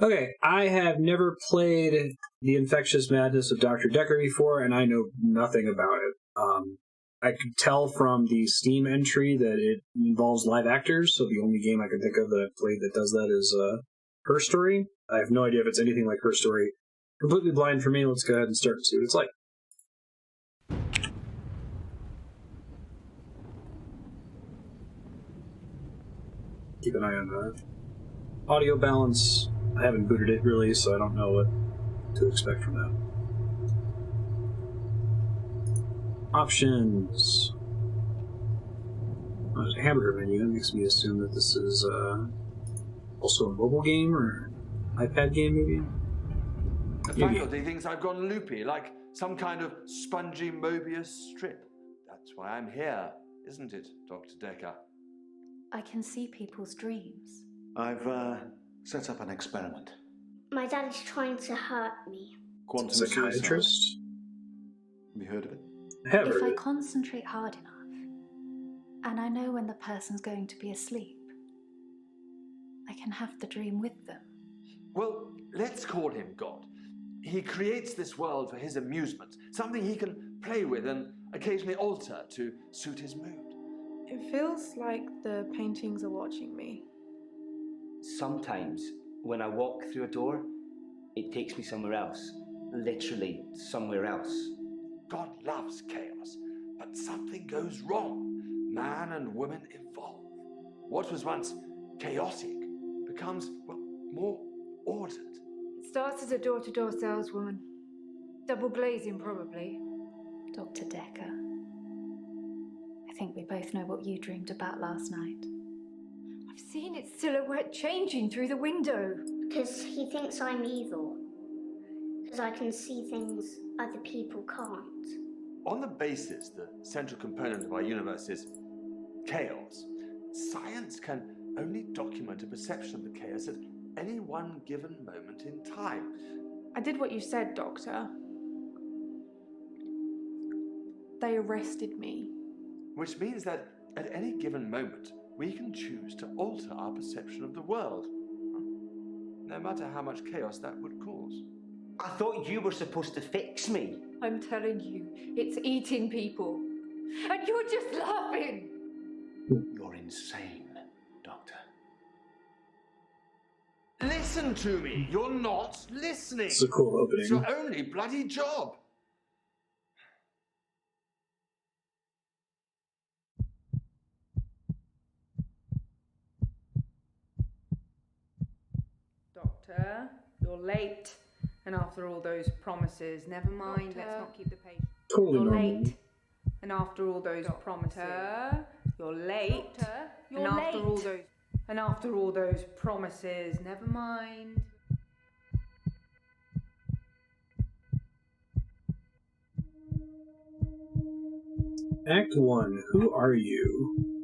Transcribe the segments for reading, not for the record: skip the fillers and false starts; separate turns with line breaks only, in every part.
Okay, I have never played The Infectious Madness of Dr. Dekker before, and I know nothing about it. I could tell from the Steam entry that it involves live actors, so the only game I can think of that I've played that does that is Her Story. I have no idea if it's anything like Her Story. Completely blind for me. Let's go ahead and start and see what it's like. Keep an eye on the audio balance. I haven't booted it really, so I don't know what to expect from that. Options. There's a hamburger menu. That makes me assume that this is also a mobile game or iPad game, maybe?
The faculty thinks I've gone loopy, like some kind of spongy Mobius strip. That's why I'm here, isn't it, Dr. Dekker?
I can see people's dreams.
I've set up an experiment.
My dad is trying to hurt me.
Quantum
Psychiatrist?
suicide. Have you heard of it?
I have
If
heard
I
of it.
concentrate hard enough, and I know when the person's going to be asleep, I can have the dream with them.
Well, let's call him God. He creates this world for his amusement, something he can play with and occasionally alter to suit his mood.
It feels like the paintings are watching me.
Sometimes, when I walk through a door, it takes me somewhere else. Literally, somewhere else.
God loves chaos, but something goes wrong. Man and woman evolve. What was once chaotic becomes, well, more ordered.
It starts as a door-to-door saleswoman. Double glazing, probably.
Dr. Dekker, I think we both know what you dreamed about last night.
I've seen its silhouette changing through the window.
Because he thinks I'm evil. Because I can see things other people can't.
On the basis the central component of our universe is chaos, science can only document a perception of the chaos at any one given moment in time.
I did what you said, Doctor. They arrested me.
Which means that at any given moment, we can choose to alter our perception of the world, no matter how much chaos that would cause.
I thought you were supposed to fix me.
I'm telling you, it's eating people. And you're just laughing.
You're insane, Doctor.
Listen to me. You're not listening.
It's a cool opening.
It's your only bloody job.
Doctor, you're late. And after all those promises, never mind, let's not keep the patient.
Totally
You're
normal.
late. And after all those promises, you're late.
You're
and after
late.
all those and after all those promises, never mind.
Act 1. Who are you?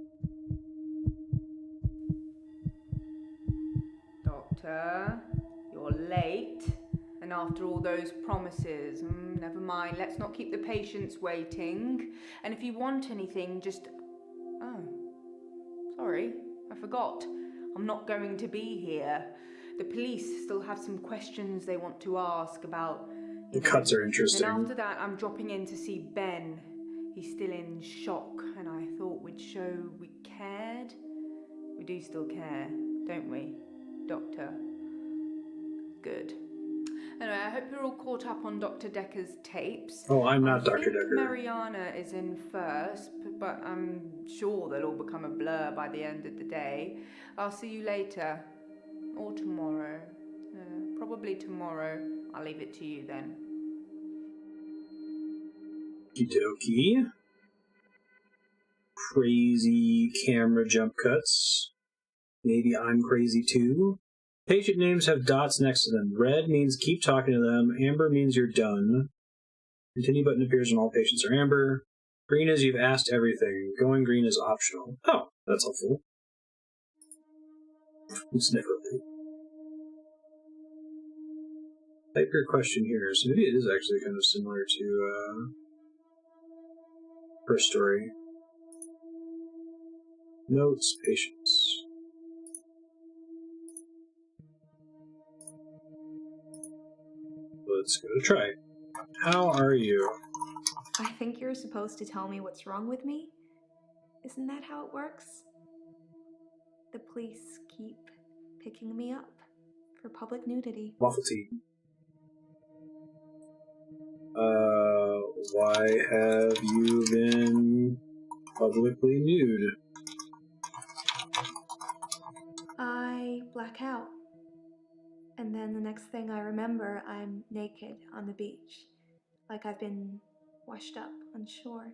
Doctor, you're late. And after all those promises, never mind, let's not keep the patients waiting. And if you want anything, just... Oh, sorry, I forgot. I'm not going to be here. The police still have some questions they want to ask about...
The cuts are interesting.
And after that, I'm dropping in to see Ben. He's still in shock, and I thought we'd show we cared. We do still care, don't we, Doctor? Good. Anyway, I hope you're all caught up on Dr. Dekker's tapes.
Oh, I'm not
I
Dr.
think
Dekker.
Mariana is in first, but I'm sure they'll all become a blur by the end of the day. I'll see you later. Or tomorrow. Probably tomorrow. I'll leave it to you then.
Okie dokie. Crazy camera jump cuts. Maybe I'm crazy too. Patient names have dots next to them. Red means keep talking to them. Amber means you're done. Continue button appears when all patients are amber. Green is you've asked everything. Going green is optional. Oh, that's helpful. Snifferly. Type your question here. So maybe it is actually kind of similar to Her Story. Notes, patients. let's give it a try. How are you?
I think you're supposed to tell me what's wrong with me. Isn't that how it works? The police keep picking me up for public nudity.
Waffle tea. Why have you been publicly nude?
I black out. And then the next thing I remember, I'm naked on the beach, like I've been washed up on shore.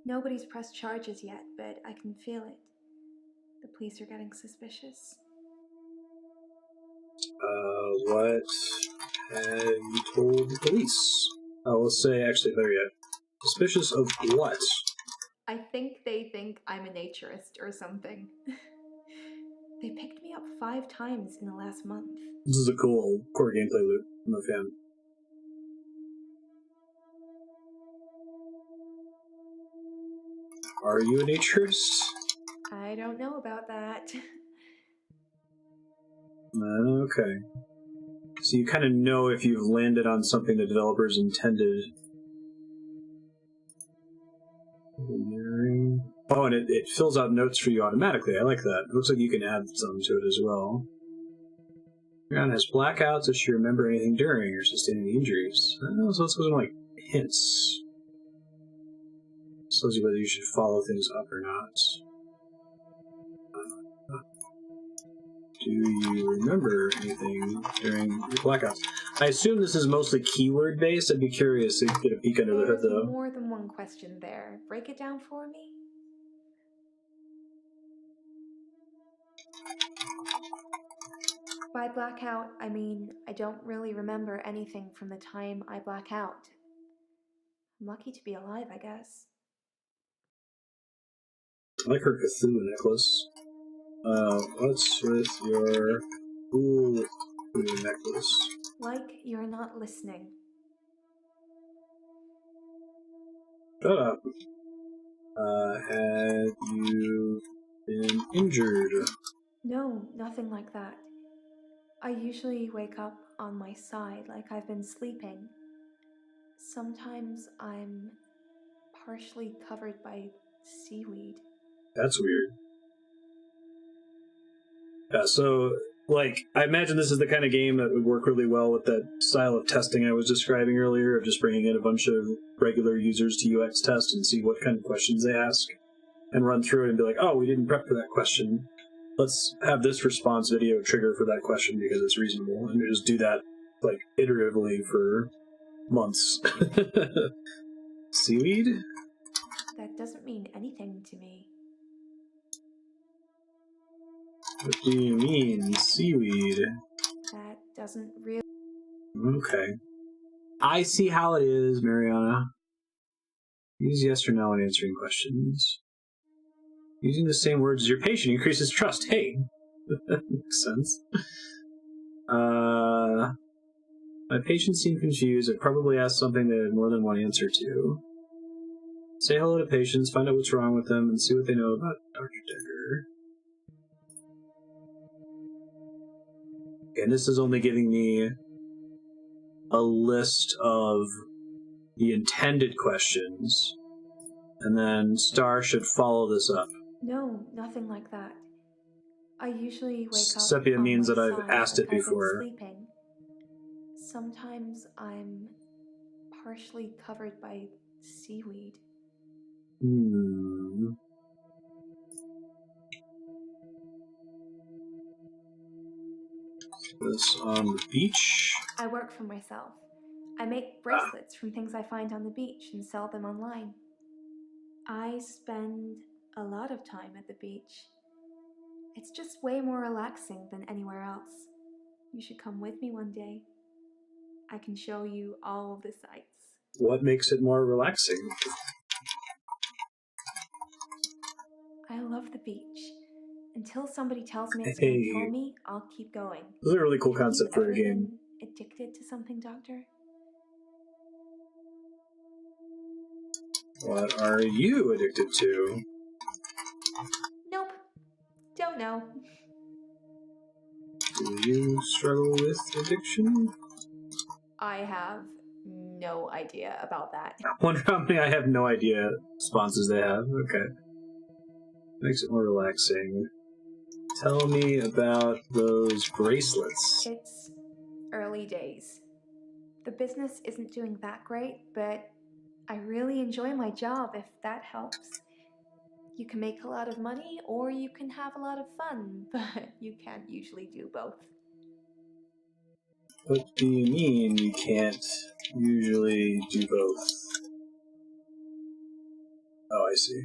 Nobody's pressed charges yet, but I can feel it. The police are getting suspicious.
What have you told the police? Let's say, actually, better yet. Suspicious of what?
I think they think I'm a naturist or something. They picked me up 5 times in the last month.
This is a cool core gameplay loop. I'm a fan. Are you a naturist?
I don't know about that.
Okay. So you kind of know if you've landed on something the developers intended. Oh, and it fills out notes for you automatically. I like that. It looks like you can add some to it as well. Mariana has blackouts if she remember anything during or sustain any injuries. So let's go to like hints. This tells you whether you should follow things up or not. Do you remember anything during your blackouts? I assume this is mostly keyword based. I'd be curious to get a peek under the hood
There's
though.
more than one question there. Break it down for me. By blackout, I mean I don't really remember anything from the time I black out. I'm lucky to be alive, I guess.
I like her Cthulhu necklace. What's with your Cthulhu necklace?
Like you're not listening.
Shut up. Had you been injured?
No, nothing like that. I usually wake up on my side like I've been sleeping. Sometimes I'm partially covered by seaweed.
That's weird. Yeah, so, like, I imagine this is the kind of game that would work really well with that style of testing I was describing earlier, of just bringing in a bunch of regular users to UX test and see what kind of questions they ask, and run through it and be like, oh, we didn't prep for that question. Let's have this response video trigger for that question because it's reasonable, and just do that, like, iteratively for months. Seaweed?
That doesn't mean anything to me.
What do you mean, seaweed?
That doesn't really...
Okay. I see how it is, Mariana. Use yes or no when answering questions. Using the same words as your patient increases trust. Hey! That makes sense. My patients seem confused. I probably asked something they had more than one answer to. Say hello to patients, find out what's wrong with them, and see what they know about Dr. Dekker. And this is only giving me a list of the intended questions, and then Star should follow this up.
No, nothing like that. I usually wake up
Sepia
on
means
my
that I've
side
asked it
like I've been
before.
sleeping. Sometimes I'm partially covered by seaweed.
This on the beach.
I work for myself. I make bracelets from things I find on the beach and sell them online. I spend a lot of time at the beach. It's just way more relaxing than anywhere else. You should come with me one day. I can show you all the sights.
What makes it more relaxing?
I love the beach. Until somebody tells me it's going to kill me, I'll keep going.
This is a really cool concept for a
Have you ever
game.
been addicted to something, Doctor?
What are you addicted to?
Nope. Don't know.
Do you struggle with addiction?
I have no idea about that.
I wonder how many I have no idea sponsors they have. Okay. Makes it more relaxing. Tell me about those bracelets.
It's early days. The business isn't doing that great, but I really enjoy my job, if that helps. You can make a lot of money, or you can have a lot of fun, but you can't usually do both.
What do you mean you can't usually do both? Oh, I see.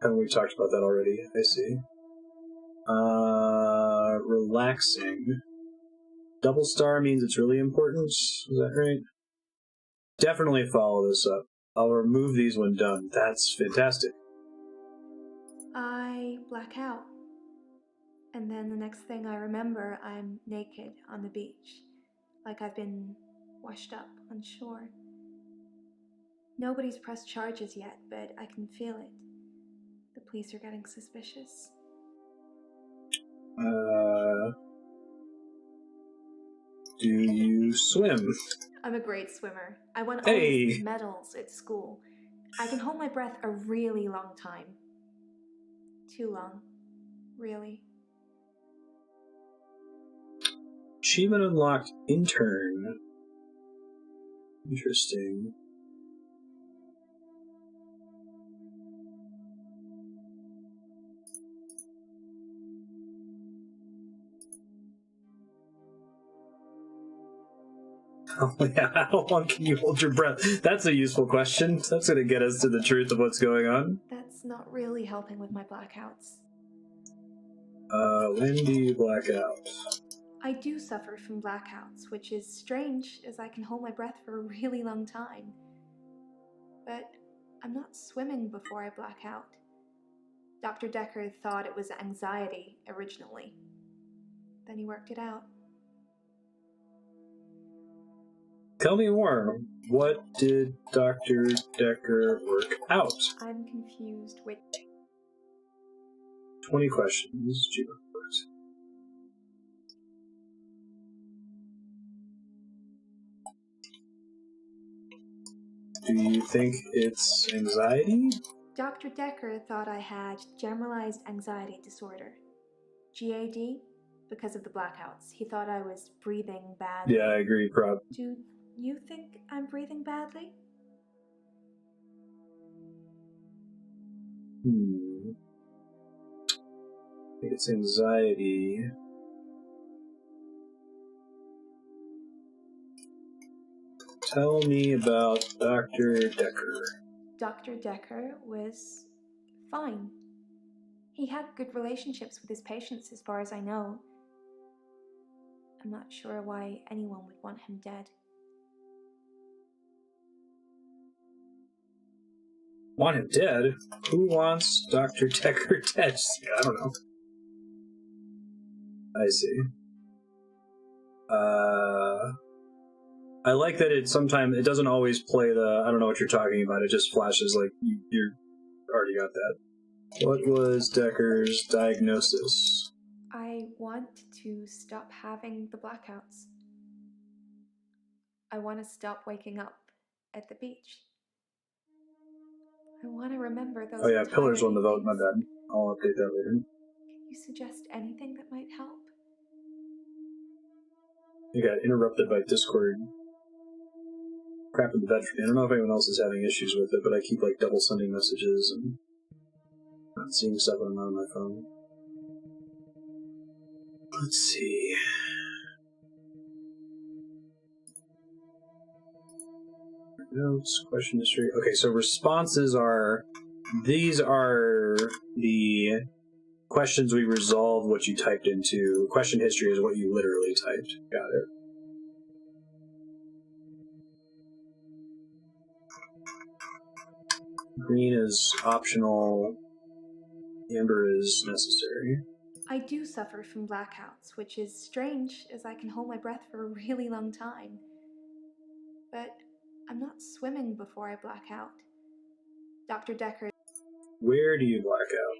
Haven't we talked about that already? I see. Relaxing. Double star means it's really important. Is that right? Definitely follow this up. I'll remove these when done. That's fantastic.
I black out. And then the next thing I remember, I'm naked on the beach, like I've been washed up on shore. Nobody's pressed charges yet, but I can feel it. The police are getting suspicious.
Do you swim?
I'm a great swimmer. I won all
Hey!
these medals at school. I can hold my breath a really long time. Too long, really.
Achievement unlocked intern. Interesting. Oh yeah, how long can you hold your breath? That's a useful question. That's going to get us to the truth of what's going on.
That's not really helping with my blackouts.
When do you black out?
I do suffer from blackouts, which is strange as I can hold my breath for a really long time. But I'm not swimming before I black out. Dr. Dekker thought it was anxiety originally. Then he worked it out.
Tell me more. What did Dr. Dekker work out?
I'm confused with
20 questions. Achievement unlocked. Do you think it's anxiety?
Dr. Dekker thought I had generalized anxiety disorder. GAD, because of the blackouts. He thought I was breathing badly.
Yeah, I agree, Prob.
Do you think I'm breathing badly?
I think it's anxiety. Tell me about Dr. Dekker.
Dr. Dekker was fine. He had good relationships with his patients, as far as I know. I'm not sure why anyone would want him dead.
Want him dead? Who wants Dr. Dekker dead? I don't know. I see. I like that it doesn't always play the, I don't know what you're talking about, it just flashes like you're already got that. What was Dekker's diagnosis?
I want to stop having the blackouts. I want to stop waking up at the beach. I want to remember those.
Oh yeah, Pillars won the vote, my
evenings.
bad. I'll update that later.
Can you suggest anything that might help?
You got interrupted by Discord. Crap in the bed for me. I don't know if anyone else is having issues with it, but I keep like double sending messages and not seeing stuff when I'm on my phone. Let's see. Notes, question history. Okay, so responses are, these are the questions we resolved what you typed into. Question history is what you literally typed. Got it. Green is optional. Amber is necessary.
I do suffer from blackouts, which is strange as I can hold my breath for a really long time. But I'm not swimming before I black out. Dr. Dekker.
Where do you black out?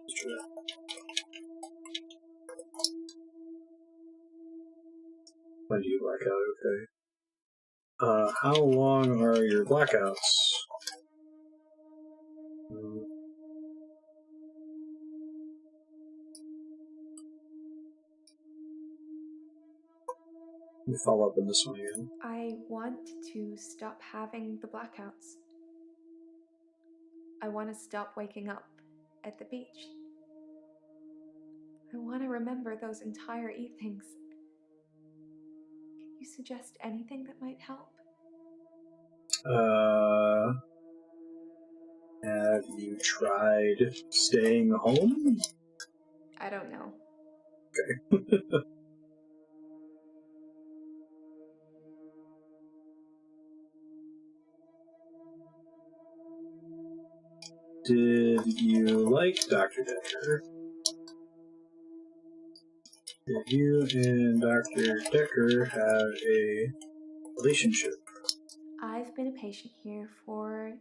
When do you black out? Okay. How long are your blackouts? Let me follow up on this one again.
I want to stop having the blackouts. I want to stop waking up at the beach. I want to remember those entire evenings. Can you suggest anything that might help?
Have you tried staying home?
I don't know.
Okay. Did you like Dr. Dekker? Did you and Dr. Dekker have a relationship?
I've been a patient here for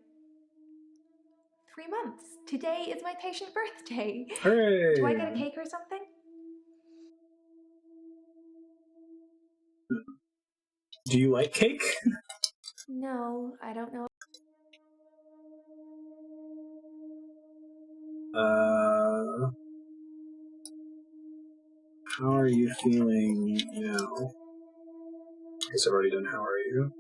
3 months. Today is my patient birthday.
Hooray!
Do I get a cake or something?
Do you like cake?
No, I don't know.
How are you feeling now? I guess I've already done how are you.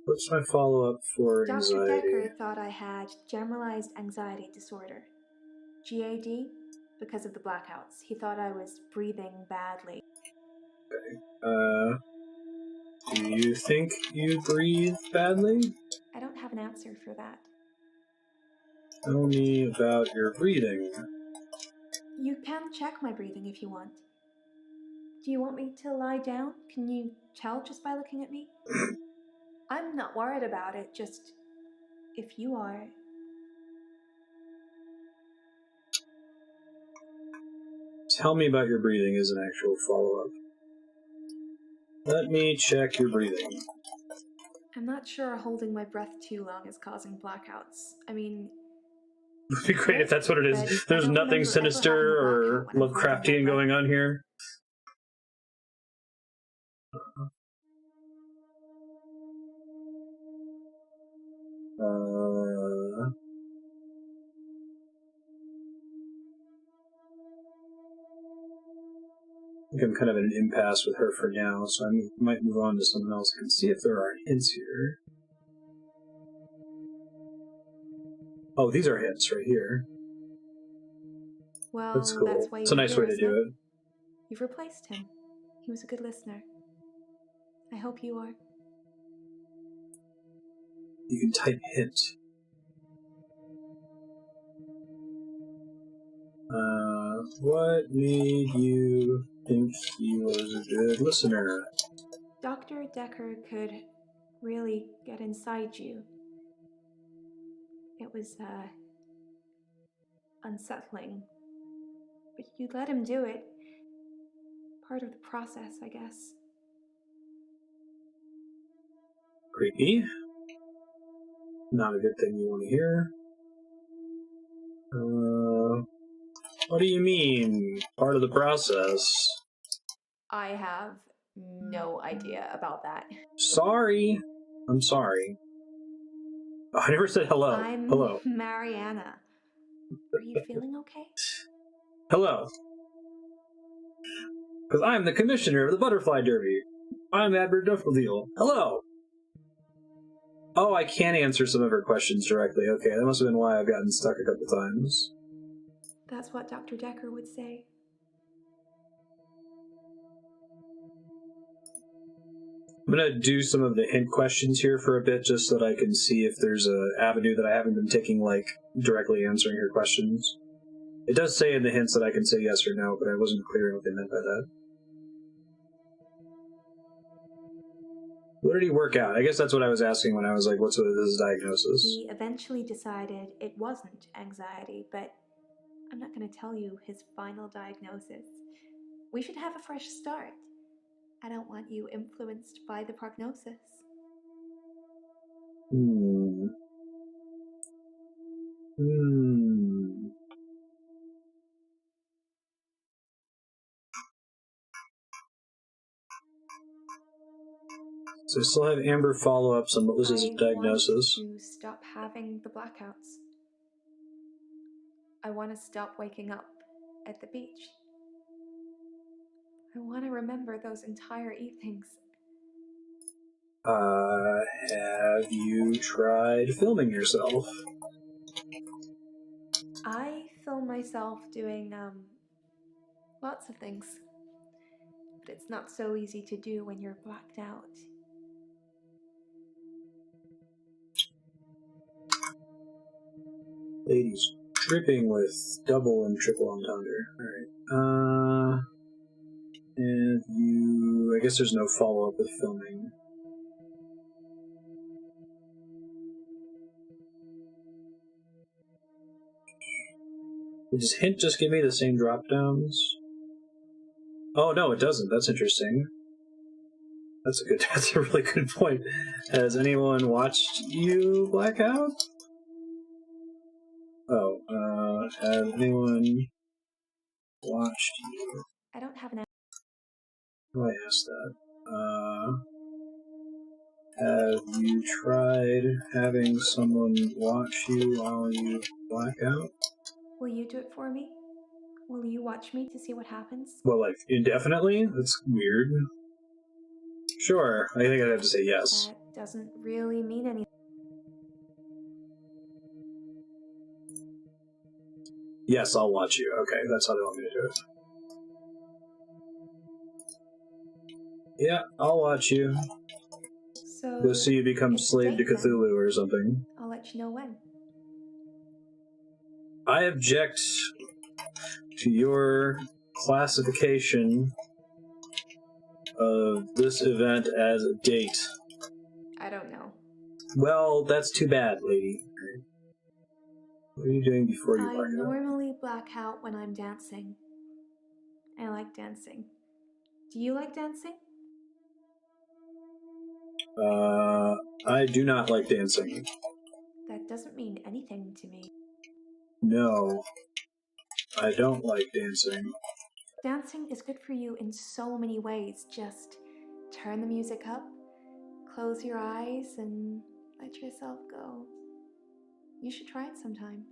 What's my follow-up for
Dr.
anxiety?
Dekker thought I had generalized anxiety disorder. GAD, because of the blackouts. He thought I was breathing badly.
Okay. Do you think you breathe badly?
I don't have an answer for that.
Tell me about your breathing.
You can check my breathing if you want. Do you want me to lie down? Can you tell just by looking at me? I'm not worried about it, just if you are.
Tell me about your breathing as an actual follow-up. Let me check your breathing.
I'm not sure holding my breath too long is causing blackouts. I mean...
It would be great if that's what it is. There's nothing sinister or Lovecraftian going on here. I think I'm kind of in an impasse with her for now, so I might move on to someone else and see if there are hints here. Oh, these are hints right here.
Well,
that's cool.
That's why
it's a nice way to do it.
You've replaced him. He was a good listener. I hope you are.
You can type hint. What made you think he was a good listener?
Dr. Dekker could really get inside you. It was, unsettling. But you let him do it. Part of the process, I guess.
Creepy. Not a good thing you want to hear. What do you mean? Part of the process?
I have no idea about that.
Sorry. I'm sorry. Oh, I never said hello.
I'm
Hello.
Mariana. Are you feeling okay?
Hello. Because I'm the commissioner of the Butterfly Derby. I'm Admiral Duffledeal. Hello. Oh, I can answer some of her questions directly. Okay, that must have been why I've gotten stuck a couple times.
That's what Dr. Dekker would say.
I'm going to do some of the hint questions here for a bit just so that I can see if there's an avenue that I haven't been taking, like, directly answering her questions. It does say in the hints that I can say yes or no, but I wasn't clear what they meant by that. What did he work out? I guess that's what I was asking when I was like, what's his diagnosis?
He eventually decided it wasn't anxiety, but I'm not going to tell you his final diagnosis. We should have a fresh start. I don't want you influenced by the prognosis.
So I still have Amber follow-ups on what was his diagnosis.
I want to stop having the blackouts. I want to stop waking up at the beach. I want to remember those entire evenings.
Have you tried filming yourself?
I film myself doing, lots of things. But it's not so easy to do when you're blacked out.
Ladies dripping with double and triple entendre. Alright. And you... I guess there's no follow-up with filming. Does hint just give me the same drop-downs? Oh, no, it doesn't. That's interesting. That's a really good point. Has anyone watched you black out? Oh, has anyone watched you?
I don't have an
How do I ask that? Have you tried having someone watch you while you black out?
Will you do it for me? Will you watch me to see what happens?
Well, like, indefinitely? That's weird. Sure, I think I'd have to say yes.
That doesn't really mean anything.
Yes, I'll watch you. Okay, that's how they want me to do it. Yeah, I'll watch you.
So
Go see you become
it's
slave to
date then.
Cthulhu or something.
I'll let you know when.
I object to your classification of this event as a date.
I don't know.
Well, that's too bad, lady. What are you doing before you
I
black out?
normally black out when I'm dancing. I like dancing. Do you like dancing?
I do not like dancing.
That doesn't mean anything to me.
No, I don't like dancing.
Dancing is good for you in so many ways. Just turn the music up, close your eyes, and let yourself go. You should try it sometime.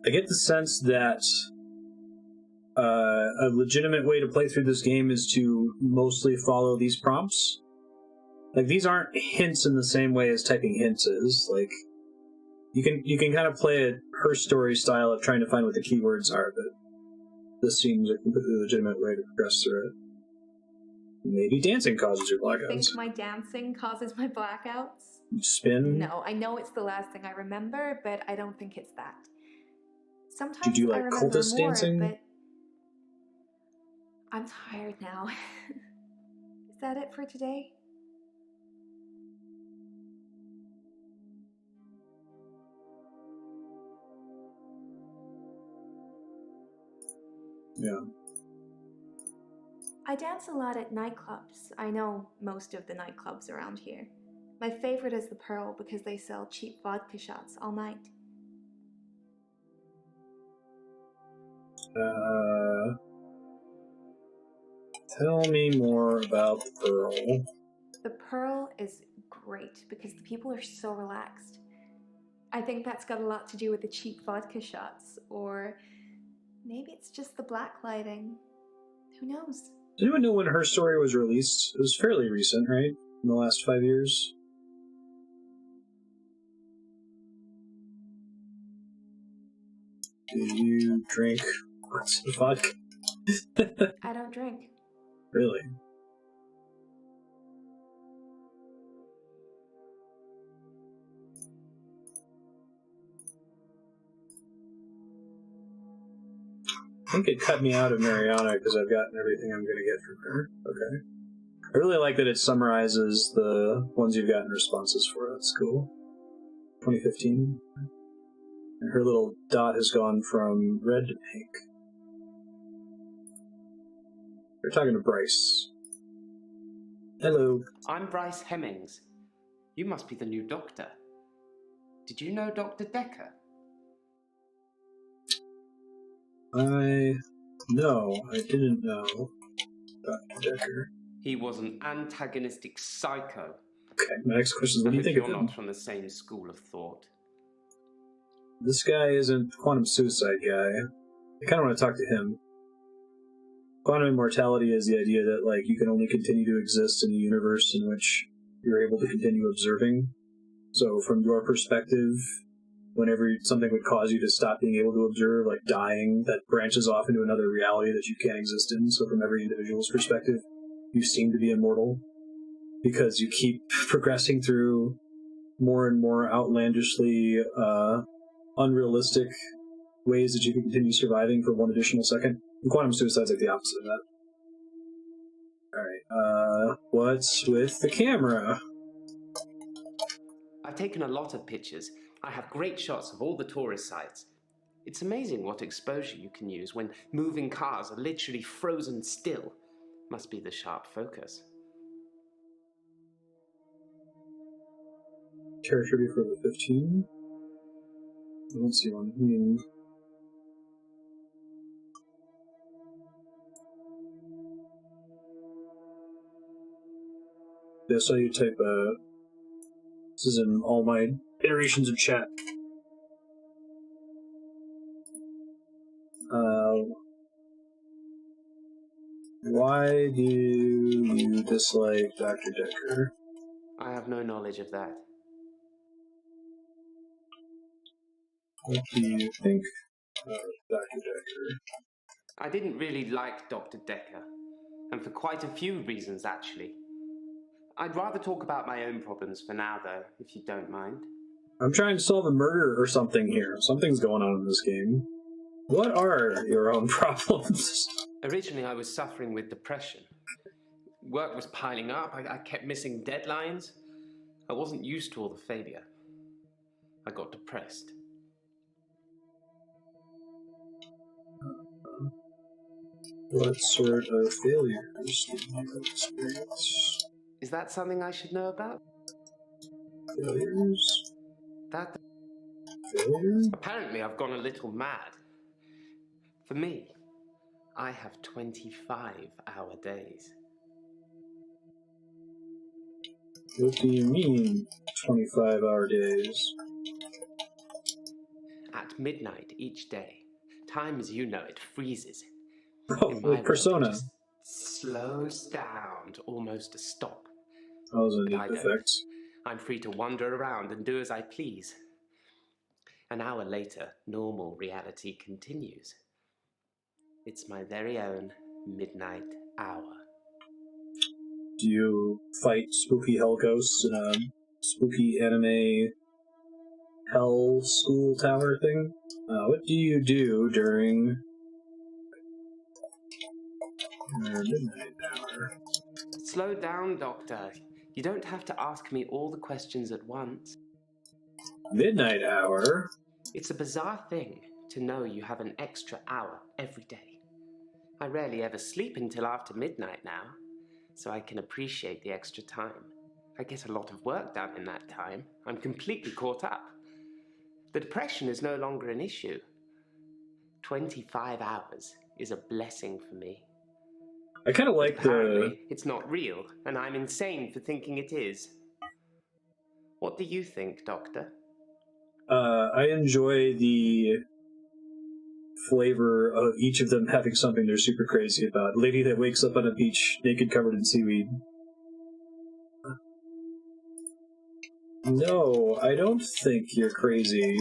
I get the sense that a legitimate way to play through this game is to mostly follow these prompts. Like, these aren't hints in the same way as typing hints is. Like, you can kind of play a her story style of trying to find what the keywords are, but this seems a completely legitimate way to progress through it. Maybe dancing causes your blackouts.
You think my dancing causes my blackouts?
You spin?
No, I know it's the last thing I remember, but I don't think it's that. Sometimes
Did you
I
like
remember
cultist
more,
dancing?
but I'm tired now. Is that it for today?
Yeah.
I dance a lot at nightclubs. I know most of the nightclubs around here. My favorite is the Pearl because they sell cheap vodka shots all night.
Tell me more about the Pearl.
The Pearl is great because the people are so relaxed. I think that's got a lot to do with the cheap vodka shots, or maybe it's just the black lighting. Who knows?
Does anyone know when Her Story was released? It was fairly recent, right? In the last 5 years? Do you drink lots of vodka?
I don't drink.
Really? I think it cut me out of Mariana because I've gotten everything I'm going to get from her. Okay. I really like that it summarizes the ones you've gotten responses for. That's cool. 2015. And her little dot has gone from red to pink. We're talking to Bryce. Hello.
I'm Bryce Hemmings. You must be the new doctor. Did you know Dr. Dekker?
No, I didn't know Dr. Dekker.
He was an antagonistic psycho.
Okay, my next question is, what do you think of
You're
him?
not from the same school of thought.
This guy isn't quantum suicide guy. I kind of want to talk to him. Quantum immortality is the idea that, like, you can only continue to exist in a universe in which you're able to continue observing. So from your perspective, whenever something would cause you to stop being able to observe, like dying, that branches off into another reality that you can't exist in. So from every individual's perspective, you seem to be immortal because you keep progressing through more and more outlandishly unrealistic ways that you can continue surviving for one additional second. And quantum suicide's like the opposite of that. Alright, what's with the camera?
I've taken a lot of pictures. I have great shots of all the tourist sites. It's amazing what exposure you can use when moving cars are literally frozen still. Must be the sharp focus.
Territory for the 15? I don't see one. I mean, yeah, I saw you type, this is in all my iterations of chat. Why do you dislike Dr. Dekker?
I have no knowledge of that.
What do you think of Dr. Dekker?
I didn't really like Dr. Dekker, and for quite a few reasons, actually. I'd rather talk about my own problems for now, though, if you don't mind.
I'm trying to solve a murder or something here. Something's going on in this game. What are your own problems?
Originally, I was suffering with depression. Work was piling up. I kept missing deadlines. I wasn't used to all the failure. I got depressed.
What sort of failures did you experience?
Is that something I should know about?
Failures?
That...
Failure?
Apparently, I've gone a little mad. For me, I have 25-hour days.
What do you mean, 25-hour days?
At midnight each day, time as you know it freezes.
Oh,
In my
like Persona.
world, it just slows down to almost a stop.
That was a
But
neat
I don't.
effect.
I'm free to wander around and do as I please. An hour later, normal reality continues. It's my very own midnight hour.
Do you fight spooky hell ghosts in a spooky anime hell school tower thing? What do you do during your midnight hour?
Slow down, Doctor. You don't have to ask me all the questions at once.
Midnight hour?
It's a bizarre thing to know you have an extra hour every day. I rarely ever sleep until after midnight now, so I can appreciate the extra time. I get a lot of work done in that time. I'm completely caught up. The depression is no longer an issue. 25 hours is a blessing for me.
I kind of like
Apparently, it's not real, and I'm insane for thinking it is. What do you think, Doctor?
I enjoy the flavor of each of them having something they're super crazy about. Lady that wakes up on a beach naked covered in seaweed. No, I don't think you're crazy.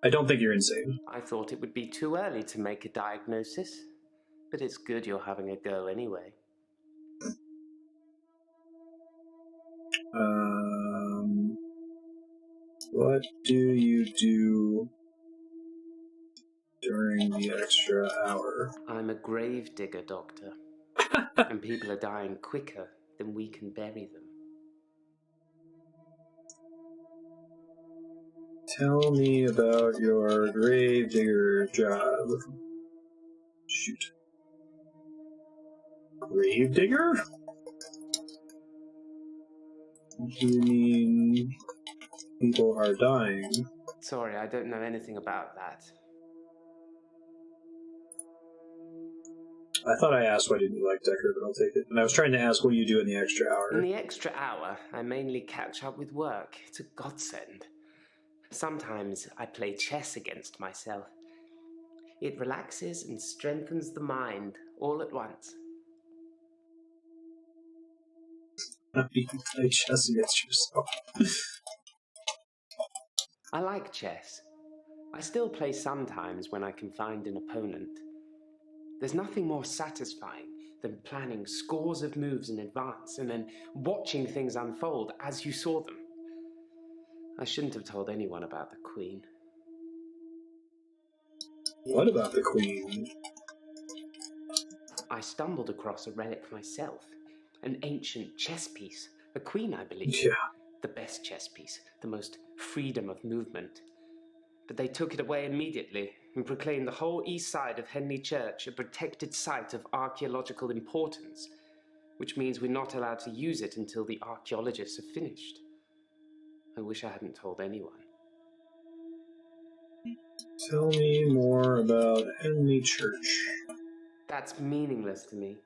I don't think you're insane.
I thought it would be too early to make a diagnosis, but it's good you're having a go anyway.
What do you do during the extra hour?
I'm a grave digger, Doctor, and people are dying quicker than we can bury them.
Tell me about your gravedigger job. Shoot. Gravedigger? What do you mean people are dying?
Sorry, I don't know anything about that.
I thought I asked why didn't you like Dekker, but I'll take it. And I was trying to ask what do you do in the extra hour.
In the extra hour, I mainly catch up with work. It's a godsend. Sometimes I play chess against myself. It relaxes and strengthens the mind all at once.
You can play chess against yourself.
I like chess. I still play sometimes when I can find an opponent. There's nothing more satisfying than planning scores of moves in advance and then watching things unfold as you saw them. I shouldn't have told anyone about the Queen.
What about the Queen?
I stumbled across a relic myself. An ancient chess piece. A queen, I believe.
Yeah.
The best chess piece. The most freedom of movement. But they took it away immediately and proclaimed the whole east side of Henley Church a protected site of archaeological importance, which means we're not allowed to use it until the archaeologists have finished. I wish I hadn't told anyone.
Tell me more about Henley Church.
That's meaningless to me.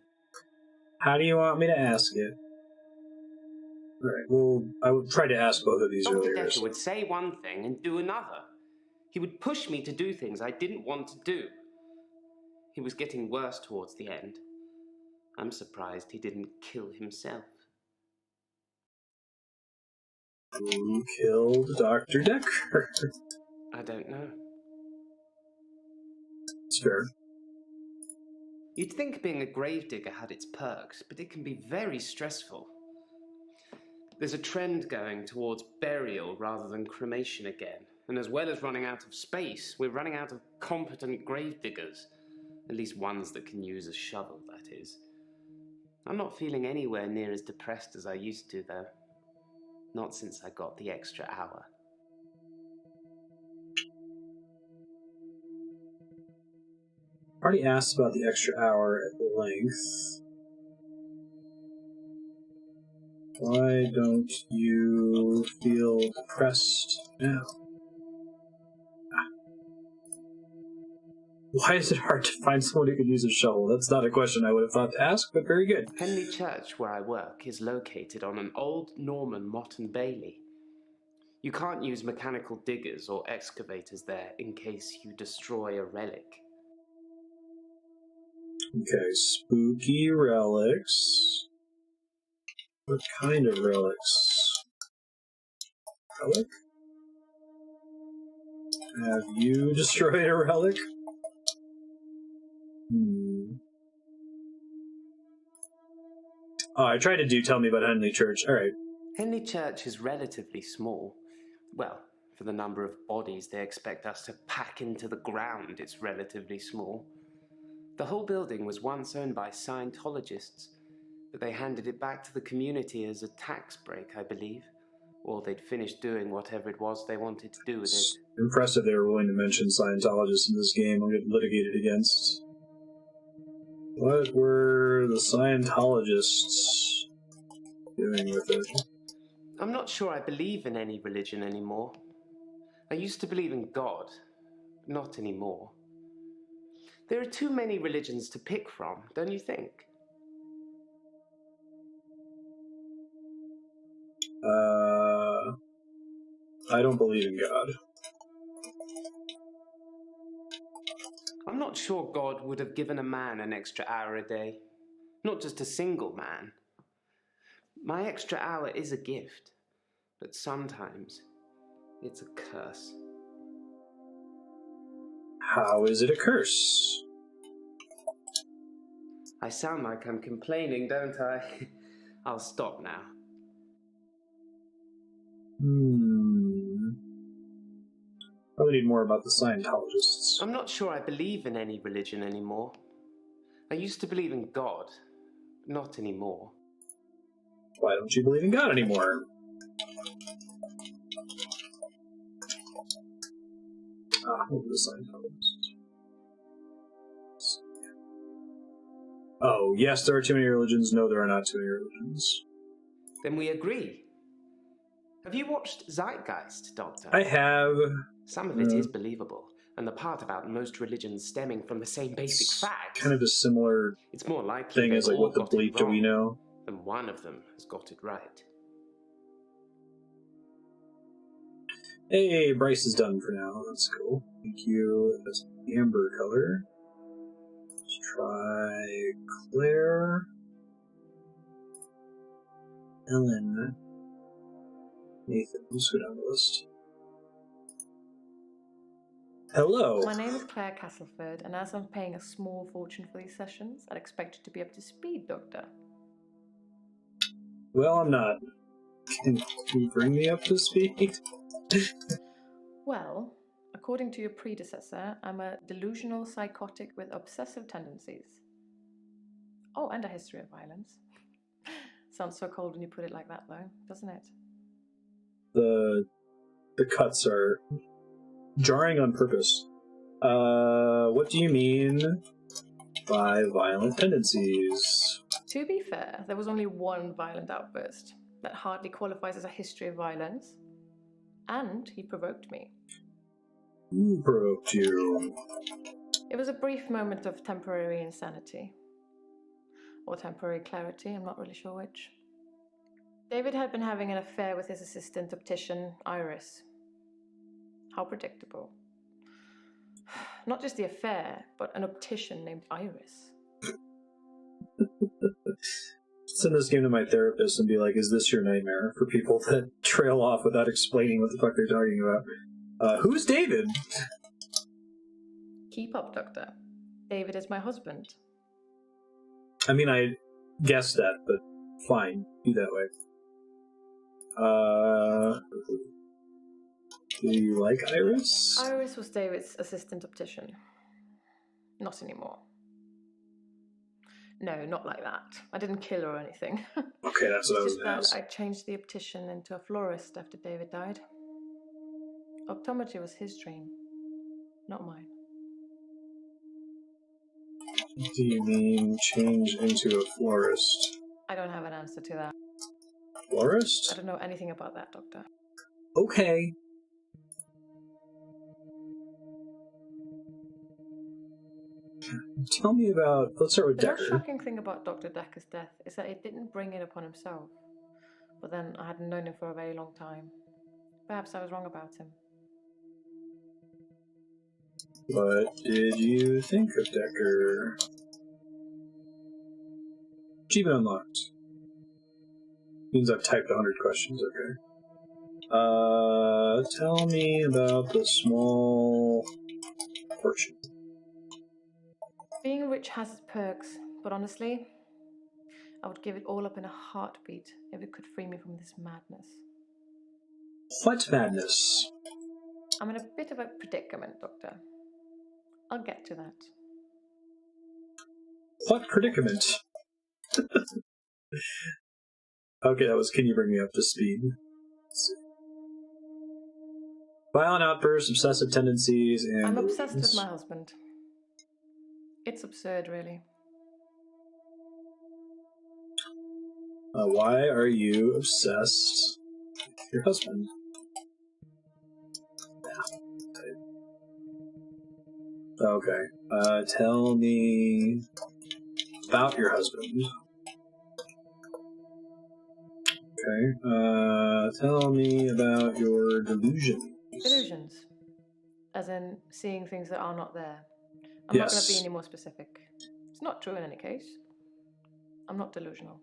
How do you want me to ask it? Alright, well, I would try to ask both of these
Dr.
earlier.
Dekker would say one thing and do another. He would push me to do things I didn't want to do. He was getting worse towards the end. I'm surprised he didn't kill himself.
Who killed Dr. Dekker?
I don't know.
It's fair.
You'd think being a gravedigger had its perks, but it can be very stressful. There's a trend going towards burial rather than cremation again, and as well as running out of space, we're running out of competent gravediggers. At least ones that can use a shovel, that is. I'm not feeling anywhere near as depressed as I used to, though. Not since I got the extra hour.
Already asked about the extra hour at length. Why don't you feel depressed now? Why is it hard to find someone who could use a shovel? That's not a question I would have thought to ask, but very good.
Henley Church, where I work, is located on an old Norman motte and bailey. You can't use mechanical diggers or excavators there in case you destroy a relic.
Okay, spooky relics. What kind of relics? Relic? Have you destroyed a relic? Oh, I tried to do tell me about Henley Church. Alright.
Henley Church is relatively small. Well, for the number of bodies they expect us to pack into the ground, it's relatively small. The whole building was once owned by Scientologists, but they handed it back to the community as a tax break, I believe. Or they'd finished doing whatever it was they wanted to do with it.
Impressive they were willing to mention Scientologists in this game and get litigated against. What were the Scientologists doing with it?
I'm not sure I believe in any religion anymore. I used to believe in God, but not anymore. There are too many religions to pick from, don't you think?
I don't believe in God.
I'm not sure God would have given a man an extra hour a day. Not just a single man. My extra hour is a gift, but sometimes it's a curse.
How is it a curse?
I sound like I'm complaining, don't I? I'll stop now.
Probably need more about the Scientologists.
I'm not sure I believe in any religion anymore. I used to believe in God, but not anymore.
Why don't you believe in God anymore? The Scientologists. Oh, yes, there are too many religions. No, there are not too many religions.
Then we agree. Have you watched Zeitgeist, Doctor?
I have.
Some of it is believable. and the part about most religions stemming from the same basic facts.
Kind of a similar
It's more likely
thing
they
as like,
all
what the
got it
bleep do we
wrong,
know?
and one of them has got it right.
Hey, Bryce is done for now. That's cool. Thank you. That's amber color. Let's try Claire. Ellen. Nathan. Let's go down the list. Hello.
My name is Claire Castleford, and as I'm paying a small fortune for these sessions, I'd expect you to be up to speed, Doctor.
Well, I'm not. Can you bring me up to speed?
Well, according to your predecessor, I'm a delusional psychotic with obsessive tendencies. Oh, and a history of violence. Sounds so cold when you put it like that, though, doesn't it?
The cuts are jarring on purpose. What do you mean by violent tendencies?
To be fair, there was only one violent outburst. That hardly qualifies as a history of violence. And he provoked me.
Who provoked you?
It was a brief moment of temporary insanity. Or temporary clarity, I'm not really sure which. David had been having an affair with his assistant optician, Iris. How predictable. Not just the affair, but an optician named Iris.
Send this game to my therapist and be like, is this your nightmare? For people that trail off without explaining what the fuck they're talking about. Who's David?
Keep up, Doctor. David is my husband.
I mean, I guessed that, but fine. Be that way. Do you like Iris?
Iris was David's assistant optician. Not anymore. No, not like that. I didn't kill her or anything.
Okay, that's what I was
just
going to
that
ask.
I changed the optician into a florist after David died. Optometry was his dream, not mine.
Do you mean change into a florist?
I don't have an answer to that.
Florist?
I don't know anything about that, Doctor.
Okay. Tell me about... Let's start with
The
Dekker.
most shocking thing about Dr. Dekker's death is that he didn't bring it upon himself. But then I hadn't known him for a very long time. Perhaps I was wrong about him.
What did you think of Dekker? Achievement unlocked. Means I've typed 100 questions, okay. Tell me about the small fortune.
Being rich has its perks, but honestly, I would give it all up in a heartbeat if it could free me from this madness.
What madness?
I'm in a bit of a predicament, Doctor. I'll get to that.
What predicament? Okay, that was Can You Bring Me Up to Speed? Let's see. Violent outbursts, obsessive tendencies, and...
I'm obsessed with my husband. It's absurd, really.
Why are you obsessed with your husband? Okay. Tell me about your husband. Okay. Tell me about your delusions.
Delusions. As in seeing things that are not there. I'm
Yes.
not going to be any more specific. It's not true in any case. I'm not delusional.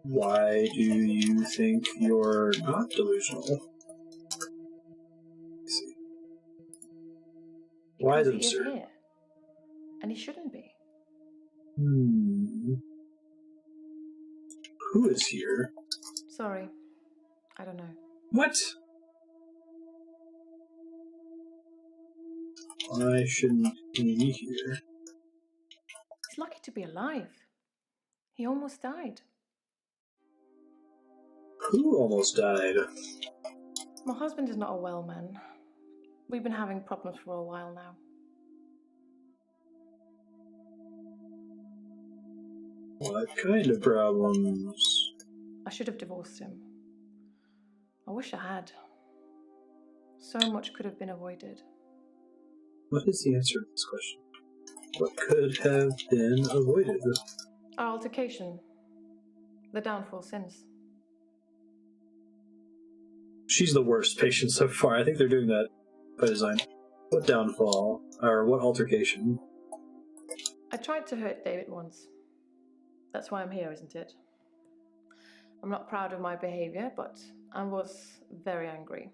Why do you think you're not delusional? Let's see. Why is it
Because he
absurd?
is here. And he shouldn't be.
Who is here?
Sorry. I don't know.
What? Why shouldn't he be here?
He's lucky to be alive. He almost died.
Who almost died?
My husband is not a well man. We've been having problems for a while now.
What kind of problems?
I should have divorced him. I wish I had. So much could have been avoided.
What is the answer to this question? What could have been avoided?
Our altercation. The downfall since.
She's the worst patient so far. I think they're doing that by design. What downfall? Or what altercation?
I tried to hurt David once. That's why I'm here, isn't it? I'm not proud of my behavior, but I was very angry.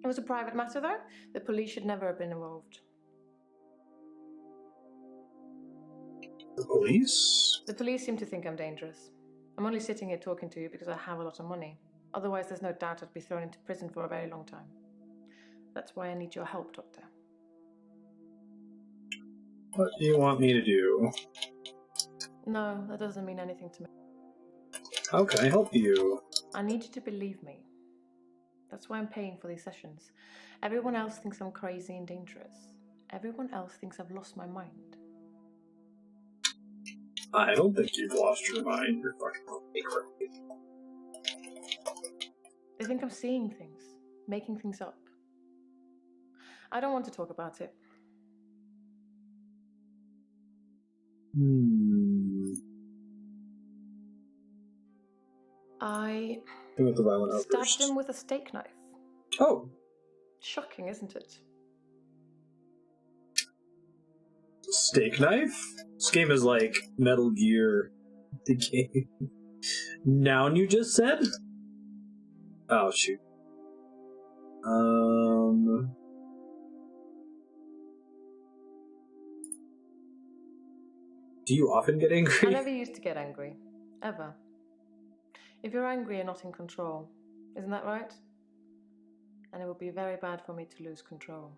It was a private matter, though. The police should never have been involved.
The police?
The police seem to think I'm dangerous. I'm only sitting here talking to you because I have a lot of money. Otherwise, there's no doubt I'd be thrown into prison for a very long time. That's why I need your help, Doctor.
What do you want me to do?
No, that doesn't mean anything to me.
How can I help you?
I need you to believe me. That's why I'm paying for these sessions. Everyone else thinks I'm crazy and dangerous. Everyone else thinks I've lost my mind.
I don't think you've lost your mind. You're fucking crazy.
They think I'm seeing things, making things up. I don't want to talk about it. I
With the violent
stabbed
outburst.
him with a steak knife.
Oh,
Shocking, isn't it?
steak knife? This game is like Metal Gear. The game. Noun you just said? Oh, shoot. Do you often get angry?
I never used to get angry. Ever. If you're angry, you're not in control. Isn't that right? And it would be very bad for me to lose control.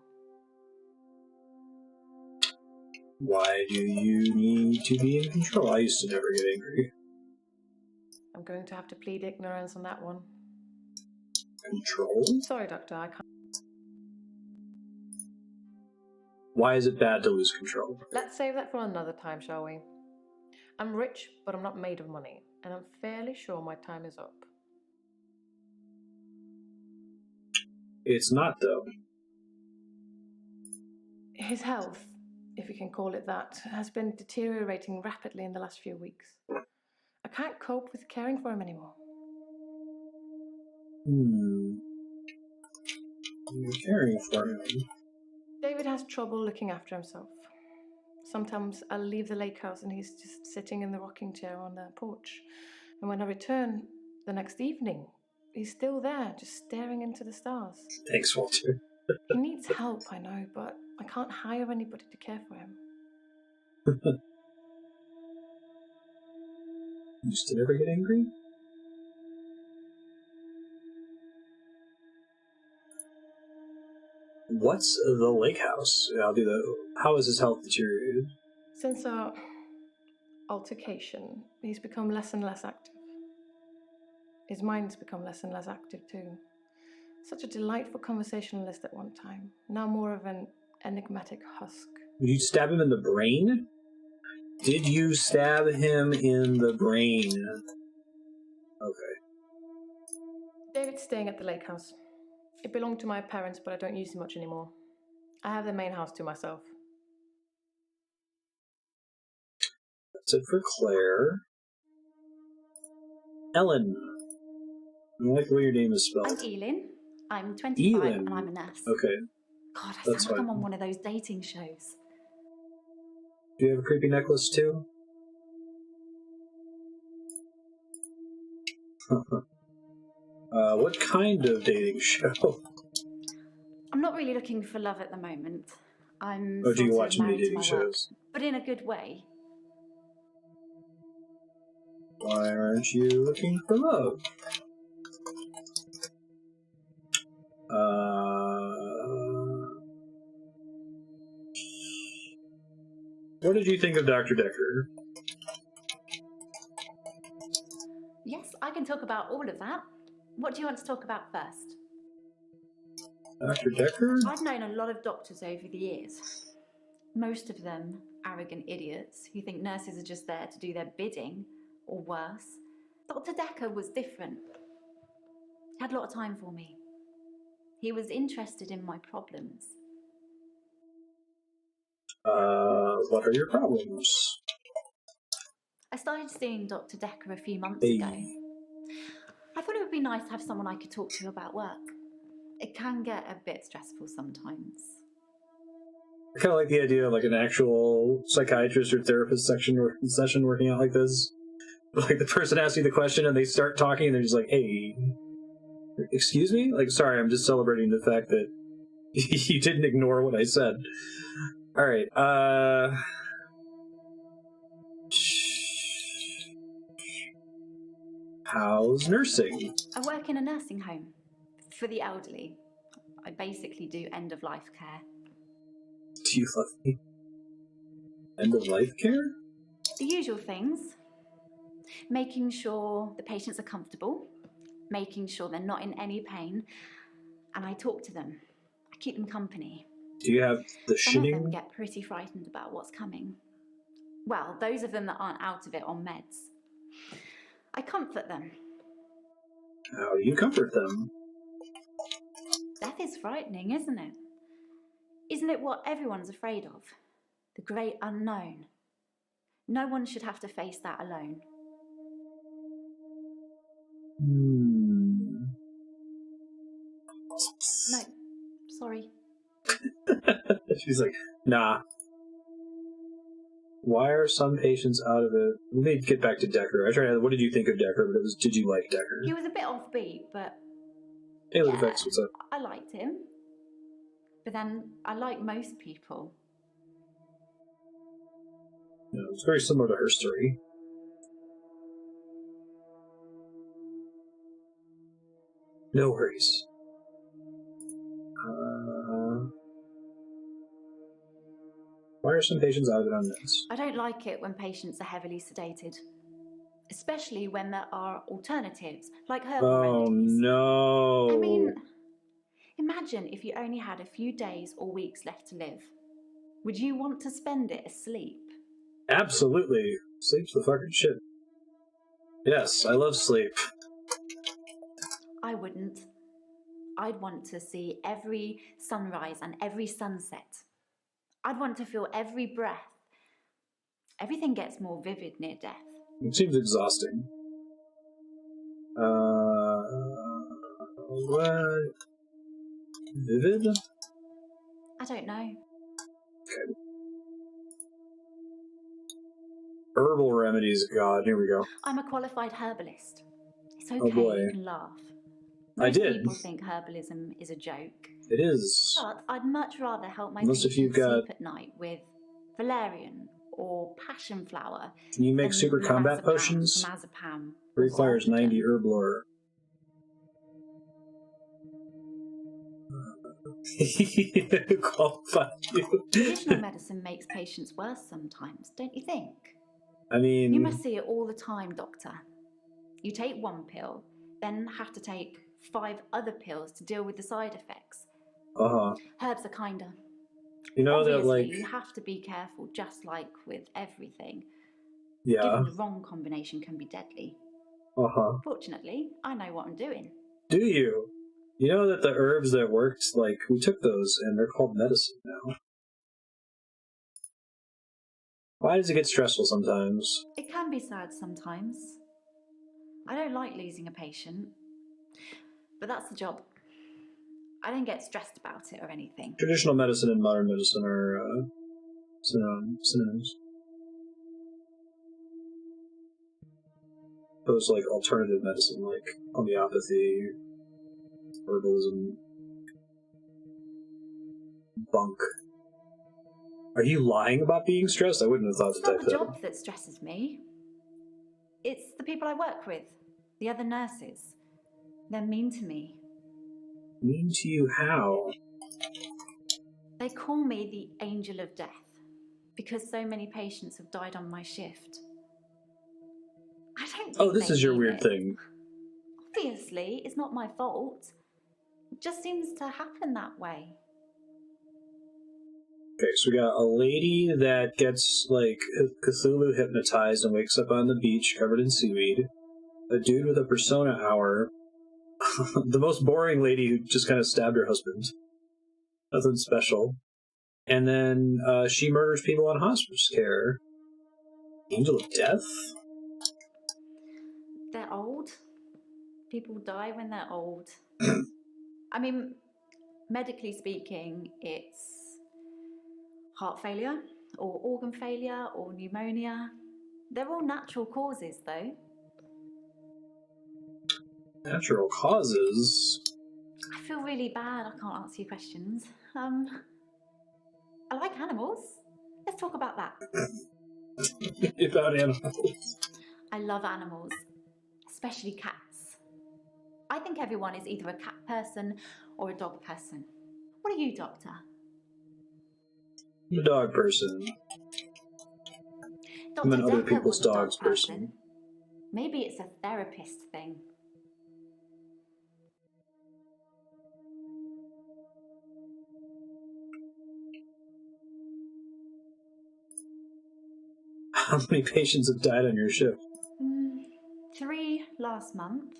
Why do you need to be in control? I used to never get angry.
I'm going to have to plead ignorance on that one.
Control?
Sorry, Doctor, I can't.
Why is it bad to lose control?
Let's save that for another time, shall we? I'm rich, but I'm not made of money, and I'm fairly sure my time is up.
It's not, though.
His health, if you can call it that, has been deteriorating rapidly in the last few weeks. I can't cope with caring for him anymore.
You're caring for him.
David has trouble looking after himself. Sometimes I'll leave the lake house and he's just sitting in the rocking chair on the porch. And when I return the next evening, he's still there, just staring into the stars.
Thanks, Walter.
He needs help, I know, but I can't hire anybody to care for him.
You used to never get angry? What's the lake house? I'll do that. How is his health deteriorated?
Since our altercation, he's become less and less active. His mind's become less and less active too. Such a delightful conversationalist at one time, now more of an enigmatic husk.
Did you stab him in the brain? Did you stab him in the brain? Okay.
David's staying at the lake house. It belonged to my parents, but I don't use it much anymore. I have the main house to myself.
That's it for Claire. Ellen. I like the way your name is spelled.
I'm Elin. I'm 25
Elin.
and I'm a nurse.
Okay.
God, I
That's
sound like I'm
fine.
on one of those dating shows.
Do you have a creepy necklace too? What kind of dating show?
I'm not really looking for love at the moment. I'm
Oh, do you
sort of
watch any
married to
dating
my work,
shows?
but in a good way.
Why aren't you looking for love? What did you think of Dr. Dekker?
Yes, I can talk about all of that. What do you want to talk about first?
Dr. Dekker?
I've known a lot of doctors over the years. Most of them arrogant idiots who think nurses are just there to do their bidding, or worse. Dr. Dekker was different. He had a lot of time for me. He was interested in my problems.
What are your problems?
I started seeing Dr. Dekker a few months ago. I thought it would be nice to have someone I could talk to about work. It can get a bit stressful sometimes.
I kind of like the idea of like an actual psychiatrist or therapist session working out like this. Like the person asks you the question and they start talking and they're just like, hey, excuse me? Like, sorry, I'm just celebrating the fact that you didn't ignore what I said. Alright, how's nursing?
I work in a nursing home for the elderly. I basically do end-of-life care.
Do you love me? End-of-life care?
The usual things. Making sure the patients are comfortable, making sure they're not in any pain, and I talk to them. I keep them company.
Do you have the
Some
shitting?
of them get pretty frightened about what's coming. Well, those of them that aren't out of it on meds. I comfort them.
How do you comfort them?
Death is frightening, isn't it? Isn't it what everyone's afraid of? The great unknown. No one should have to face that alone. No, sorry.
She's like, nah. Why are some patients out of it? Let me get back to Dekker. What did you think of Dekker? But did you like Dekker?
He was a bit offbeat, but
Hey, look, Effects, what's up?
I liked him. But then I like most people.
No, it's very similar to her story. No worries. Why are some patients out of it on meds?
I don't like it when patients are heavily sedated. Especially when there are alternatives, like herbal remedies.
No!
I mean, imagine if you only had a few days or weeks left to live. Would you want to spend it asleep?
Absolutely. Sleep's the fucking shit. Yes, I love sleep.
I wouldn't. I'd want to see every sunrise and every sunset. I'd want to feel every breath. Everything gets more vivid near death.
It seems exhausting. What? Vivid?
I don't know.
Okay. Herbal remedies, God, here we go.
I'm a qualified herbalist. It's okay,
Oh boy.
you can laugh.
I
Most
did.
people think herbalism is a joke.
It is.
But I'd much rather help my
Unless if
patients
you've got...
sleep at night with valerian or passion flower.
Can you make super combat potions? It requires 90 herb lore. Qualify you.
Traditional medicine makes patients worse sometimes, don't you think?
I mean...
You must see it all the time, Doctor. You take one pill, then have to take 5 other pills to deal with the side effects.
Uh-huh.
Herbs are kinder.
You know
Obviously,
that, like...
you have to be careful, just like with everything.
Yeah.
Giving the wrong combination can be deadly.
Uh-huh.
Fortunately, I know what I'm doing.
Do you? You know that the herbs that worked, like, we took those, and they're called medicine now. Why does it get stressful sometimes?
It can be sad sometimes. I don't like losing a patient, but that's the job. I don't get stressed about it or anything.
Traditional medicine and modern medicine are synonyms. Opposed to, like, alternative medicine, like homeopathy, herbalism, bunk. Are you lying about being stressed? I wouldn't have thought to type that.
It's not the job that stresses me. It's the people I work with, the other nurses. They're mean to me.
Mean to you how?
They call me the angel of death because so many patients have died on my shift. I don't think
Oh, this
they
is your
mean
weird
it.
thing.
Obviously, it's not my fault. It just seems to happen that way.
Okay, so we got a lady that gets, like, Cthulhu hypnotized and wakes up on the beach covered in seaweed. A dude with a persona hour. the most boring lady who just kind of stabbed her husband. Nothing special. And then she murders people on hospice care. Angel of Death?
They're old. People die when they're old. I mean, medically speaking, it's heart failure, or organ failure, or pneumonia. They're all natural causes, though.
Natural causes?
I feel really bad I can't answer your questions. I like animals. Let's talk about that.
About animals.
I love animals, especially cats. I think everyone is either a cat person or a dog person. What are you, Doctor?
I'm a dog person. I'm
Dr.
an other
Dekker
people's
was a dog
dogs person.
Maybe it's a therapist thing.
How many patients have died on your shift?
3 last month.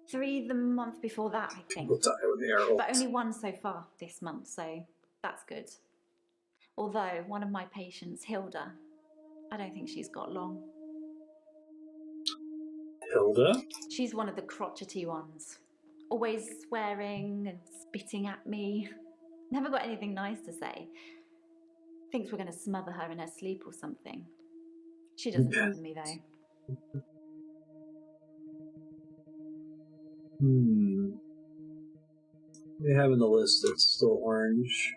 3 the month before that, I think.
People die when they are old.
But only 1 so far this month, so that's good. Although one of my patients, Hilda, I don't think she's got long.
Hilda?
She's one of the crotchety ones. Always swearing and spitting at me. Never got anything nice to say. Thinks we're going to smother her in her sleep or something. She doesn't bother me, though.
We have in the list that's still orange.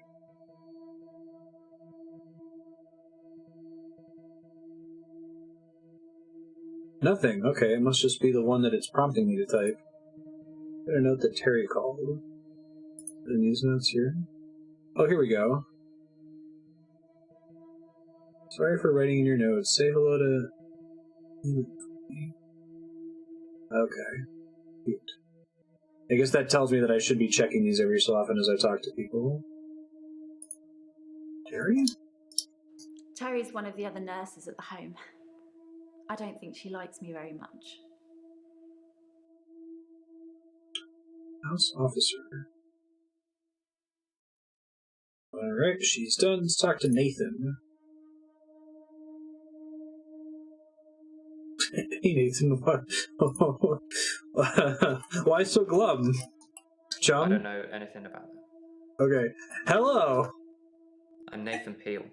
Nothing. Okay, it must just be the one that it's prompting me to type. Got a note that Terry called. Are these notes here? Oh, here we go. Sorry for writing in your notes. Say hello to... Okay. Cute. I guess that tells me that I should be checking these every so often as I talk to people. Terry?
Terry's one of the other nurses at the home. I don't think she likes me very much.
House officer. Alright, she's done. Let's talk to Nathan. Hey Nathan, why so glum? Chum?
I don't know anything about that.
Okay. Hello!
I'm Nathan Peel.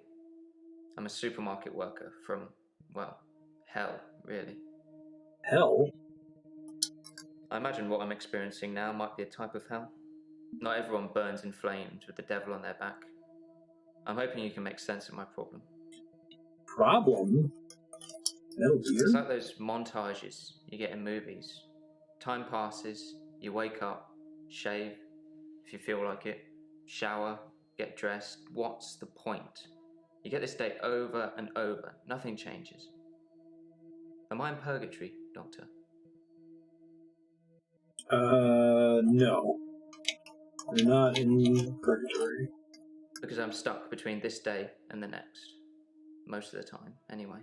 I'm a supermarket worker from, well, hell, really.
Hell?
I imagine what I'm experiencing now might be a type of hell. Not everyone burns in flames with the devil on their back. I'm hoping you can make sense of my problem.
Problem? Metal Gear?
It's like those montages you get in movies. Time passes, you wake up, shave, if you feel like it, shower, get dressed. What's the point? You get this day over and over. Nothing changes. Am I in purgatory, Doctor?
No. You're not in purgatory.
Because I'm stuck between this day and the next. Most of the time, anyway.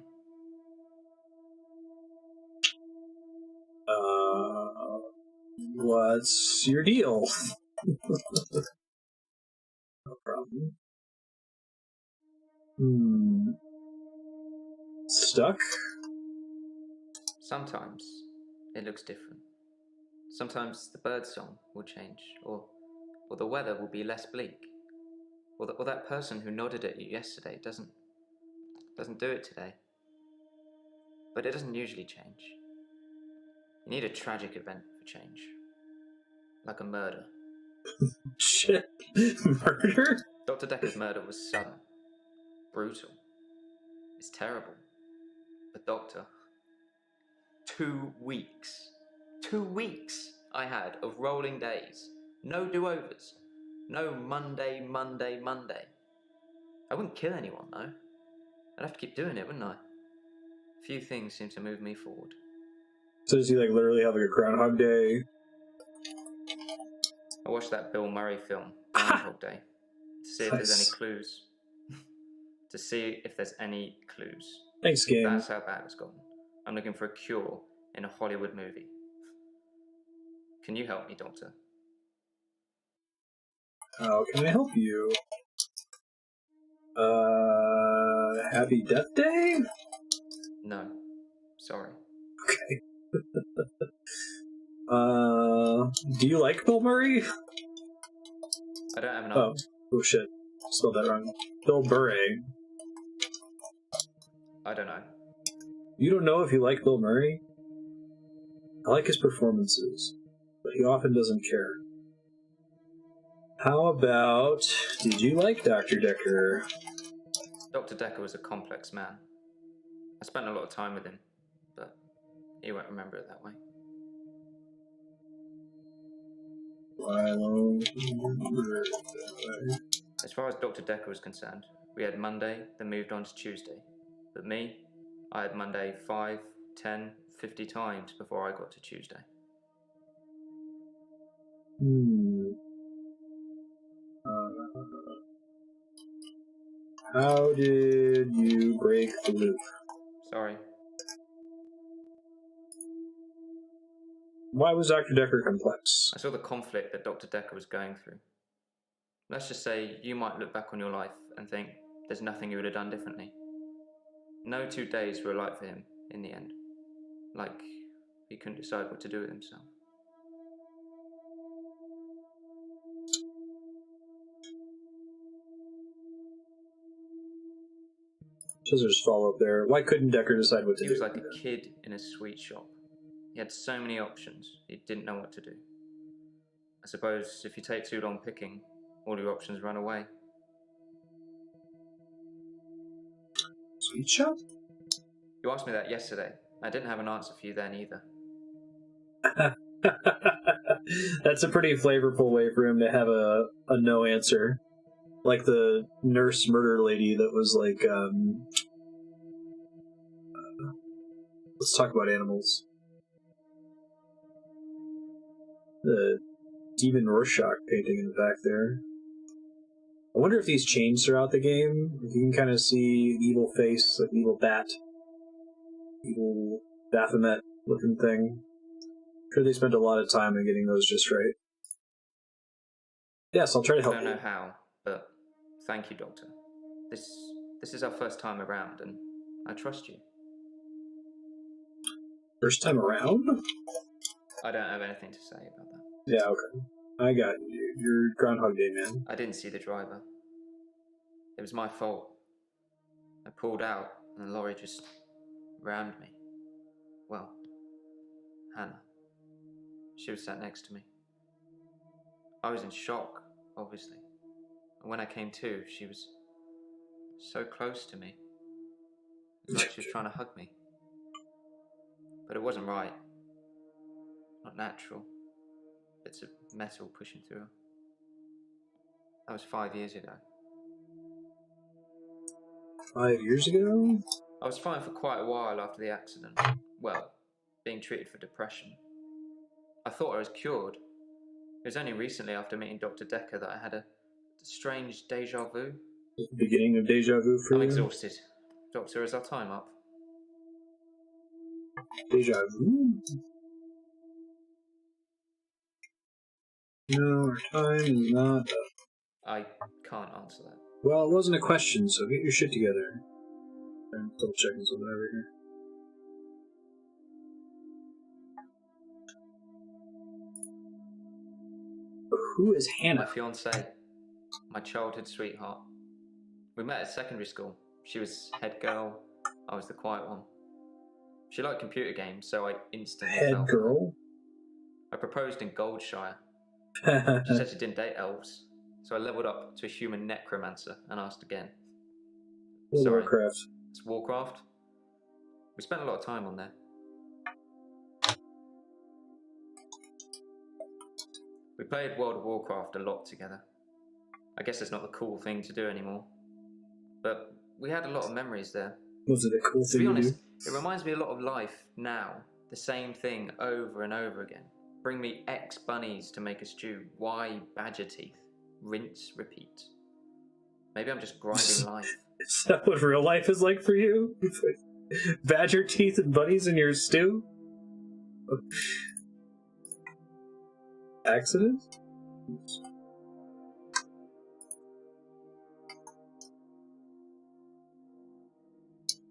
What's your deal? No problem. Stuck?
Sometimes it looks different. Sometimes the birdsong will change, or the weather will be less bleak. Or that person who nodded at you yesterday doesn't do it today. But it doesn't usually change. You need a tragic event for change. Like a murder.
Shit. Murder?
Dr. Dekker's murder was sudden. Brutal. It's terrible. But Doctor, 2 weeks. 2 weeks I had of rolling days. No do-overs. No Monday. I wouldn't kill anyone, though. I'd have to keep doing it, wouldn't I? Few things seem to move me forward.
So does he like literally have like a Groundhog Day?
I watched that Bill Murray film, Groundhog Day, to see if there's any clues. To see if there's any clues.
Thanks, game.
That's how bad it's gotten. I'm looking for a cure in a Hollywood movie. Can you help me, Doctor?
How can I help you? Happy Death Day?
No. Sorry.
Okay. Do you like Bill Murray?
I don't have an
Oh shit. Spelled that wrong. Bill Murray.
I don't know.
You don't know if you like Bill Murray? I like his performances, but he often doesn't care. How about, did you like Dr. Dekker?
Dr. Dekker was a complex man. I spent a lot of time with him, but he won't remember it that way.
I won't remember it that way.
As far as Dr. Dekker was concerned, we had Monday, then moved on to Tuesday. But me, I had Monday 5, 10, 50 times before I got to Tuesday.
How did you break the loop?
Sorry.
Why was Dr. Dekker complex?
I saw the conflict that Dr. Dekker was going through. Let's just say you might look back on your life and think there's nothing you would have done differently. No 2 days were alike for him in the end. Like he couldn't decide what to do with himself.
Scissors follow up there. Why couldn't Dekker decide what to do?
He was like a kid in a sweet shop. He had so many options, he didn't know what to do. I suppose if you take too long picking, all your options run away.
Sweet shop?
You asked me that yesterday. I didn't have an answer for you then either.
That's a pretty flavorful way for him to have a no answer. Like the nurse murder lady that was like, let's talk about animals. The Demon Rorschach painting in the back there. I wonder if these changed throughout the game. If you can kind of see an evil face, like an evil bat. Evil Baphomet looking thing. I'm sure they spent a lot of time in getting those just right. Yes, I'll try to help you.
I don't know how, but thank you, Doctor. This is our first time around, and I trust you.
First time around?
I don't have anything to say about that.
Yeah, okay. I got you, dude. You're Groundhog Day, man.
I didn't see the driver. It was my fault. I pulled out, and the lorry just rammed me. Well, Hannah. She was sat next to me. I was in shock, obviously. And when I came to, she was so close to me. It was like she was trying to hug me. But it wasn't right. Not natural. Bits of metal pushing through her. That was 5 years ago.
5 years ago?
I was fine for quite a while after the accident. Well, being treated for depression. I thought I was cured. It was only recently after meeting Dr. Dekker that I had a strange deja vu.
The beginning of deja vu for you?
I'm exhausted. Doctor, is our time up?
Deja vu? No, our time is not up.
I can't answer that.
Well, it wasn't a question, so get your shit together. I'm double checking something over here. Who is Hannah?
My fiancée. My childhood sweetheart. We met at secondary school. She was head girl, I was the quiet one. She liked computer games, so I instantly fell
Head
for her.
girl?
I proposed in Goldshire. She said she didn't date elves, so I leveled up to a human necromancer and asked again. Sorry,
Warcraft.
it's Warcraft. We spent a lot of time on there. We played World of Warcraft a lot together. I guess it's not the cool thing to do anymore. But we had a lot of memories there.
Was it a cool
To
thing
be
to
honest,
do?
it reminds me a lot of life now. The same thing over and over again. Bring me X bunnies to make a stew. Y badger teeth. Rinse, repeat. Maybe I'm just grinding life.
Is that what real life is like for you? Badger teeth and bunnies in your stew? Accident?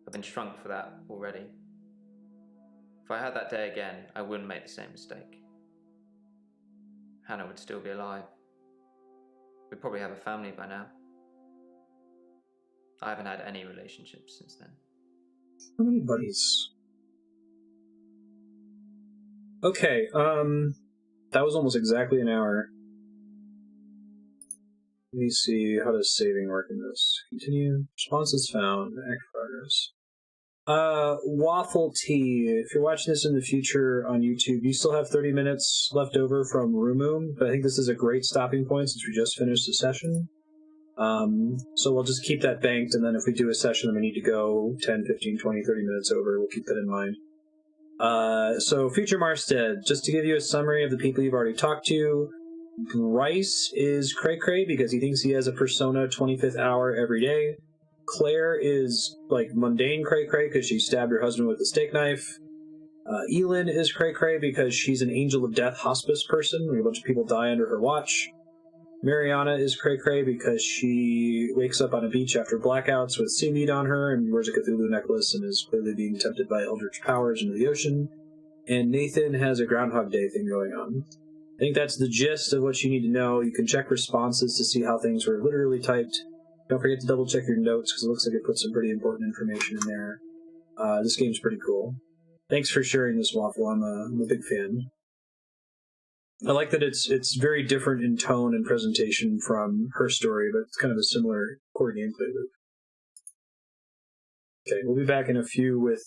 I've been shrunk for that already. If I had that day again, I wouldn't make the same mistake. Hannah would still be alive. We'd probably have a family by now. I haven't had any relationships since then.
How many buddies? Okay, that was almost exactly an hour. Let me see, how does saving work in this? Continue. Responses found. Act progress. Waffle Tea. If you're watching this in the future on YouTube, you still have 30 minutes left over from Rumoom, but I think this is a great stopping point since we just finished the session. So we'll just keep that banked, and then if we do a session and we need to go 10, 15, 20, 30 minutes over, we'll keep that in mind. So future Marstead, just to give you a summary of the people you've already talked to, Bryce is cray-cray because he thinks he has a persona 25th hour every day. Claire is like mundane cray-cray because she stabbed her husband with a steak knife. Elin is cray-cray because she's an angel of death hospice person where a bunch of people die under her watch. Mariana is cray-cray because she wakes up on a beach after blackouts with seaweed on her and wears a Cthulhu necklace and is clearly being tempted by eldritch powers into the ocean. And Nathan has a Groundhog Day thing going on. I think that's the gist of what you need to know. You can check responses to see how things were literally typed. Don't forget to double check your notes because it looks like it put some pretty important information in there. This game's pretty cool. Thanks for sharing this, Waffle. I'm a big fan. I like that it's very different in tone and presentation from her story, but it's kind of a similar core gameplay loop. Okay, we'll be back in a few with